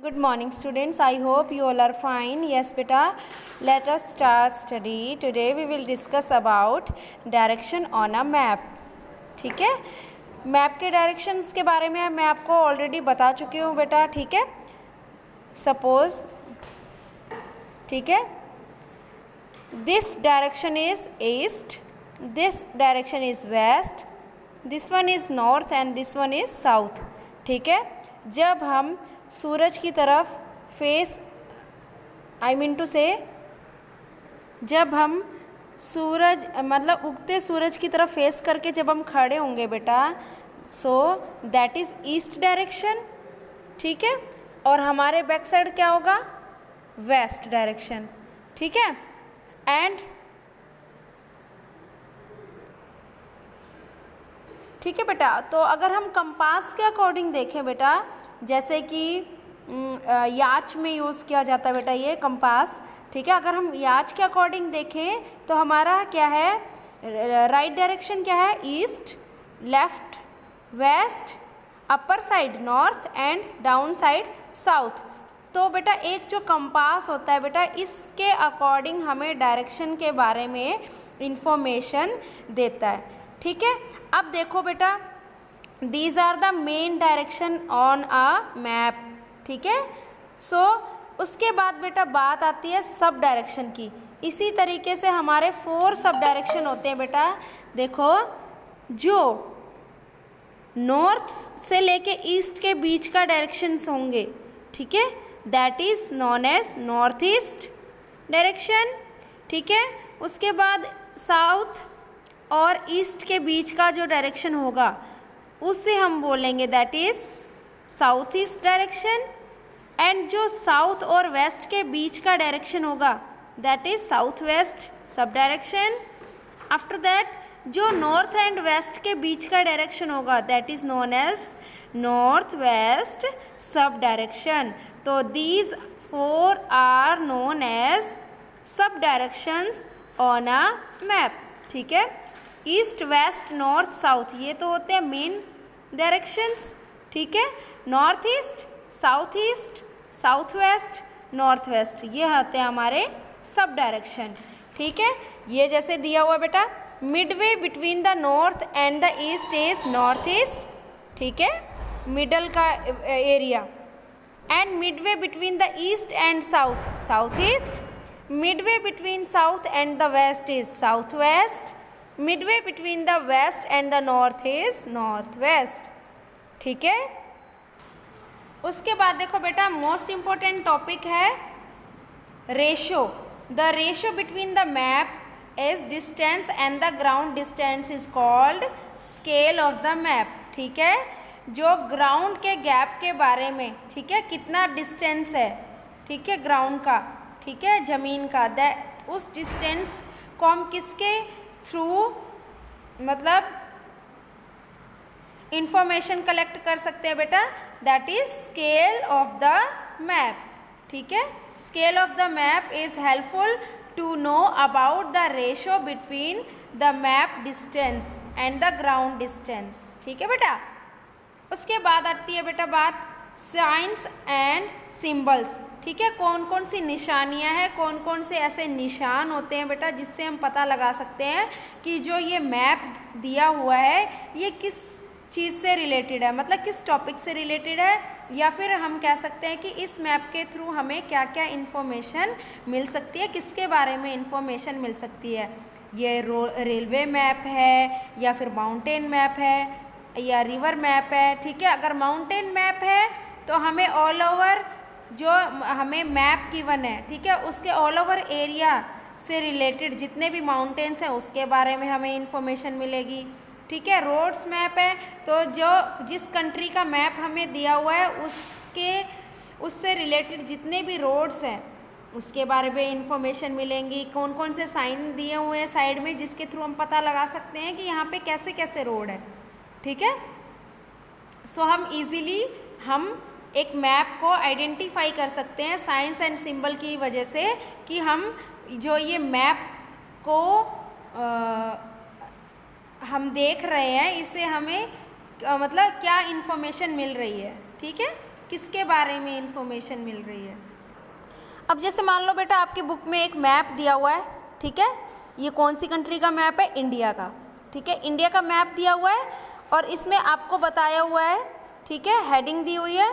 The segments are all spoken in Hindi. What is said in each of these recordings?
Good morning students, I hope you all are fine. Yes beta, let us start study. Today we will discuss about direction on a map. ठीक है, मैप के डायरेक्शंस के बारे में मैं आपको ऑलरेडी बता चुकी हूँ बेटा. ठीक है, सपोज ठीक है, this direction is east, this direction is west, this one is north and this one is south. ठीक है, जब हम सूरज की तरफ फेस टू से जब हम सूरज मतलब उगते सूरज की तरफ फेस करके जब हम खड़े होंगे बेटा, so that is east direction. ठीक है, और हमारे बैक साइड क्या होगा? West direction. ठीक है, एंड ठीक है बेटा. तो अगर हम कंपास के अकॉर्डिंग देखें बेटा, जैसे कि याच में यूज़ किया जाता है बेटा ये कंपास. ठीक है, अगर हम याच के अकॉर्डिंग देखें तो हमारा क्या है? राइट डायरेक्शन क्या है? East, left west, upper side north and down side south. तो बेटा एक जो कंपास होता है बेटा, इसके अकॉर्डिंग हमें डायरेक्शन के बारे में इंफॉर्मेशन देता है. ठीक है, अब देखो बेटा, these are the main direction on a map. ठीक है, सो उसके बाद बेटा बात आती है सब डायरेक्शन की. इसी तरीके से हमारे 4 सब डायरेक्शन होते हैं बेटा. देखो, जो नॉर्थ से लेके ईस्ट के बीच का डायरेक्शंस होंगे, ठीक है, that is known as north east direction. ठीक है, उसके बाद साउथ और ईस्ट के बीच का जो डायरेक्शन होगा उससे हम बोलेंगे that is south east direction. And जो साउथ और वेस्ट के बीच का डायरेक्शन होगा that is south west sub direction. After that जो नॉर्थ एंड वेस्ट के बीच का डायरेक्शन होगा that is known as north west sub direction. तो these 4 are known as sub directions on a map. ठीक है, ईस्ट वेस्ट नॉर्थ साउथ ये तो होते हैं मेन डायरेक्शंस. ठीक है, north east, south west, north west ये होते हैं हमारे सब डायरेक्शन. ठीक है, ये जैसे दिया हुआ बेटा, midway between the north and the east is north east. ठीक है, मिडल का area. And midway between the east and south, south east. Midway between south and the west is south west. Midway between the west and the north is north west. ठीक है, उसके बाद देखो बेटा, मोस्ट इम्पोर्टेंट टॉपिक है ratio. The ratio between the map is distance and the ground distance is called scale of the map. ठीक है, जो ग्राउंड के गैप के बारे में, ठीक है, कितना डिस्टेंस है, ठीक है, ग्राउंड का, ठीक है, ज़मीन का, उस डिस्टेंस को हम किसके थ्रू मतलब इंफॉर्मेशन कलेक्ट कर सकते हैं बेटा? That is scale of the map. ठीक है, scale of the map is helpful to know about the ratio between the map distance and the ground distance. ठीक है बेटा, उसके बाद आती है बेटा बात साइंस एंड सिंबल्स. ठीक है, कौन कौन सी निशानियां हैं, कौन कौन से ऐसे निशान होते हैं बेटा जिससे हम पता लगा सकते हैं कि जो ये मैप दिया हुआ है ये किस चीज़ से रिलेटेड है, मतलब किस टॉपिक से रिलेटेड है, या फिर हम कह सकते हैं कि इस मैप के थ्रू हमें क्या क्या इन्फॉर्मेशन मिल सकती है, किसके बारे में इन्फॉर्मेशन मिल सकती है. ये रेलवे मैप है या फिर माउंटेन मैप है या रिवर मैप है. ठीक है, अगर माउंटेन मैप है तो हमें ऑल ओवर जो हमें मैप गिवन है, ठीक है, उसके ऑल ओवर एरिया से रिलेटेड जितने भी माउंटेन्स हैं उसके बारे में हमें इंफॉर्मेशन मिलेगी. ठीक है, रोड्स मैप है तो जो जिस कंट्री का मैप हमें दिया हुआ है उससे रिलेटेड जितने भी रोड्स हैं उसके बारे में इंफॉर्मेशन मिलेंगी. कौन कौन से साइन दिए हुए हैं साइड में जिसके थ्रू हम पता लगा सकते हैं कि यहाँ पे कैसे कैसे रोड है. ठीक है, सो हम इजीली हम एक मैप को आइडेंटिफाई कर सकते हैं साइंस एंड सिंबल की वजह से कि हम जो ये मैप को हम देख रहे हैं इससे हमें मतलब क्या इन्फॉर्मेशन मिल रही है. ठीक है, किसके बारे में इंफॉर्मेशन मिल रही है। अब जैसे मान लो बेटा आपकी बुक में एक मैप दिया हुआ है, ठीक है, ये कौन सी कंट्री का मैप है, इंडिया का, ठीक है, इंडिया का मैप दिया हुआ है और इसमें आपको बताया हुआ है, ठीक है, हेडिंग दी हुई है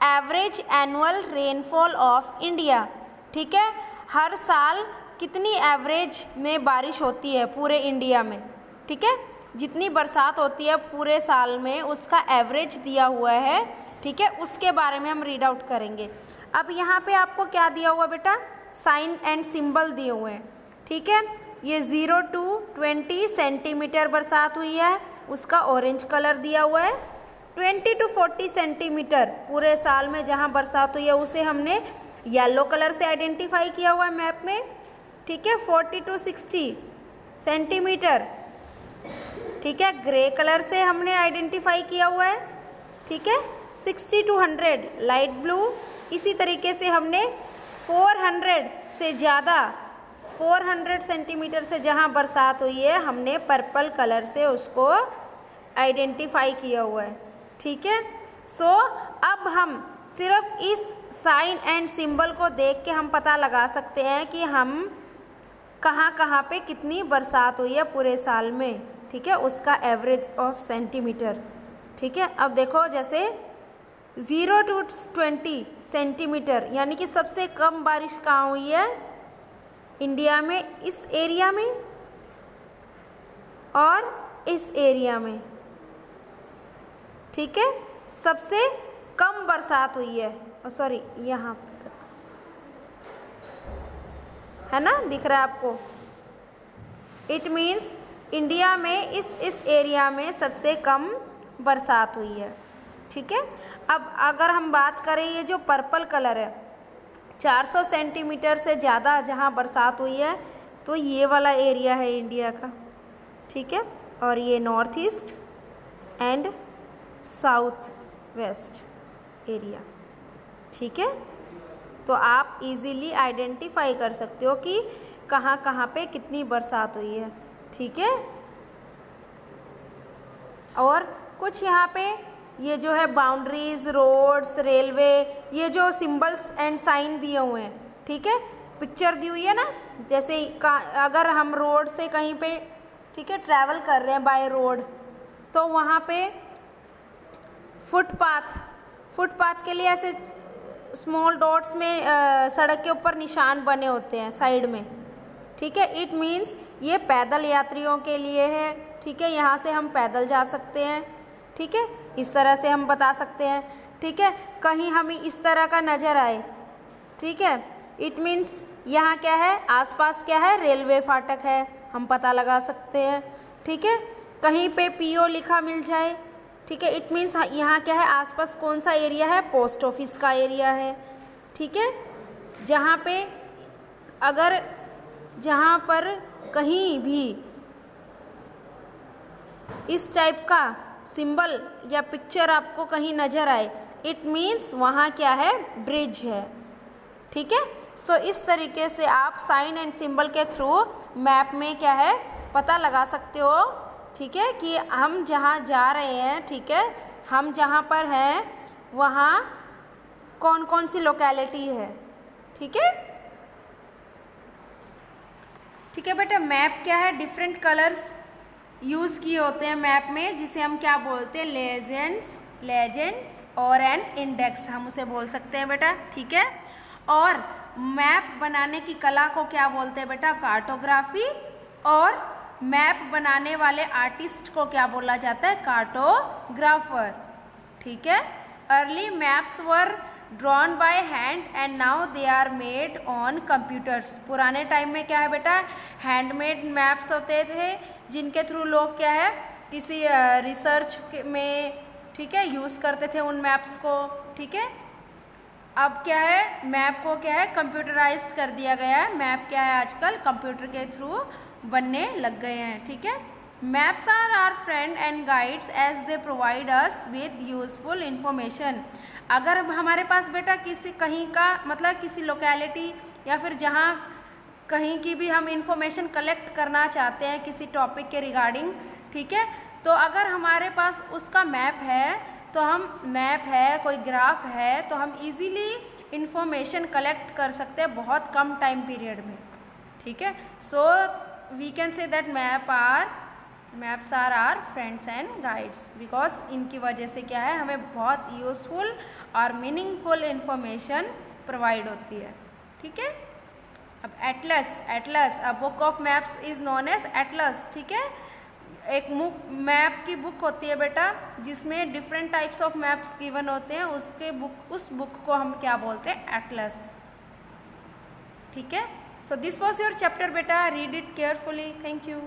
average annual rainfall of India, ठीक है, हर साल कितनी एवरेज में बारिश होती है पूरे इंडिया में, ठीक है, जितनी बरसात होती है पूरे साल में उसका एवरेज दिया हुआ है, ठीक है, उसके बारे में हम रीड आउट करेंगे। अब यहाँ पे आपको क्या दिया हुआ बेटा, साइन एंड सिंबल दिए हुए हैं, ठीक है, ये 0 to 20 सेंटीमीटर बरसात हुई है, उसका ऑरेंज कलर दिया हुआ है। 20 to 40 सेंटीमीटर पूरे साल में जहाँ बरसात हुई है उसे हमने येलो कलर से आइडेंटिफाई किया हुआ है मैप में, ठीक है। 40 to 60 सेंटीमीटर, ठीक है, ग्रे कलर से हमने आइडेंटिफाई किया हुआ है, ठीक है। 60 to 100 लाइट ब्लू। इसी तरीके से हमने 400 से ज़्यादा 400 सेंटीमीटर से जहाँ बरसात हुई है हमने पर्पल कलर से उसको आइडेंटिफाई किया हुआ है, ठीक है। सो अब हम सिर्फ इस साइन एंड सिंबल को देख के हम पता लगा सकते हैं कि हम कहाँ पे कितनी बरसात हुई है पूरे साल में, ठीक है, उसका एवरेज ऑफ सेंटीमीटर, ठीक है। अब देखो जैसे 0 to 20 सेंटीमीटर यानी कि सबसे कम बारिश कहाँ हुई है, इंडिया में, इस एरिया में और इस एरिया में, ठीक है, सबसे कम बरसात हुई है, सॉरी यहाँ है ना, दिख रहा है आपको, इट मीन्स इंडिया में इस एरिया में सबसे कम बरसात हुई है, ठीक है। अब अगर हम बात करें ये जो पर्पल कलर है 400 सेंटीमीटर से ज़्यादा जहाँ बरसात हुई है तो ये वाला एरिया है इंडिया का, ठीक है, और ये north east and south west area, ठीक है। तो आप इजीली आइडेंटिफाई कर सकते हो कि कहाँ पे कितनी बरसात हुई है, ठीक है। और कुछ यहाँ पे ये जो है बाउंड्रीज, रोड्स, रेलवे, ये जो सिंबल्स एंड साइन दिए हुए हैं, ठीक है, पिक्चर दी हुई है ना, जैसे अगर हम रोड से कहीं पे, ठीक है, ट्रैवल कर रहे हैं बाय रोड तो वहाँ पे फुटपाथ के लिए ऐसे स्मॉल डॉट्स में सड़क के ऊपर निशान बने होते हैं साइड में, ठीक है, इट मीन्स ये पैदल यात्रियों के लिए है, ठीक है, यहाँ से हम पैदल जा सकते हैं, ठीक है, इस तरह से हम बता सकते हैं, ठीक है। कहीं हमें इस तरह का नज़र आए, ठीक है, इट मीन्स यहाँ क्या है, आसपास क्या है, रेलवे फाटक है, हम पता लगा सकते हैं, ठीक है। कहीं पे पीओ लिखा मिल जाए, ठीक है, इट मीन्स यहाँ क्या है, आसपास कौन सा एरिया है, पोस्ट ऑफिस का एरिया है, ठीक है। जहाँ पे अगर जहाँ पर कहीं भी इस टाइप का सिंबल या पिक्चर आपको कहीं नज़र आए, इट मीन्स वहाँ क्या है, ब्रिज है, ठीक है। सो इस तरीके से आप साइन एंड सिंबल के थ्रू मैप में क्या है पता लगा सकते हो, ठीक है, कि हम जहाँ जा रहे हैं, ठीक है, हम जहाँ पर हैं वहाँ कौन कौन सी लोकेलिटी है, ठीक है। ठीक है बेटा, मैप क्या है, डिफरेंट कलर्स यूज़ किए होते हैं मैप में, जिसे हम क्या बोलते हैं, लेजेंड और एन इंडेक्स, हम उसे बोल सकते हैं बेटा, ठीक है। और मैप बनाने की कला को क्या बोलते हैं बेटा, कार्टोग्राफी, और मैप बनाने वाले आर्टिस्ट को क्या बोला जाता है, कार्टोग्राफर, ठीक है। Early maps were drawn by hand and now they are made on computers. पुराने टाइम में क्या है बेटा, हैंडमेड मैप्स होते थे जिनके थ्रू लोग क्या है किसी रिसर्च में, ठीक है, यूज़ करते थे उन मैप्स को, ठीक है। अब क्या है, मैप को क्या है कंप्यूटराइज्ड कर दिया गया है, मैप क्या है आजकल कंप्यूटर के थ्रू बनने लग गए हैं, ठीक है। Maps are our friend and guides as they provide us with useful information. अगर हमारे पास बेटा किसी कहीं का मतलब किसी लोकेलिटी या फिर जहाँ कहीं की भी हम इंफॉर्मेशन कलेक्ट करना चाहते हैं किसी टॉपिक के रिगार्डिंग, ठीक है, तो अगर हमारे पास उसका मैप है तो हम मैप है, कोई ग्राफ है, तो हम इजीली इंफॉर्मेशन कलेक्ट कर सकते हैं बहुत कम टाइम पीरियड में, ठीक है। So we can say that maps are our friends and guides, because इनकी वजह से क्या है, हमें बहुत यूज़फुल और मीनिंगफुल इंफॉर्मेशन प्रोवाइड होती है, ठीक है। अब atlas a book of maps is known as atlas, ठीक है। एक मैप की बुक होती है बेटा, जिसमें different types of maps given होते हैं, उस बुक को हम क्या बोलते हैं, एटलस, ठीक है। So this was your chapter बेटा, read it carefully, thank you.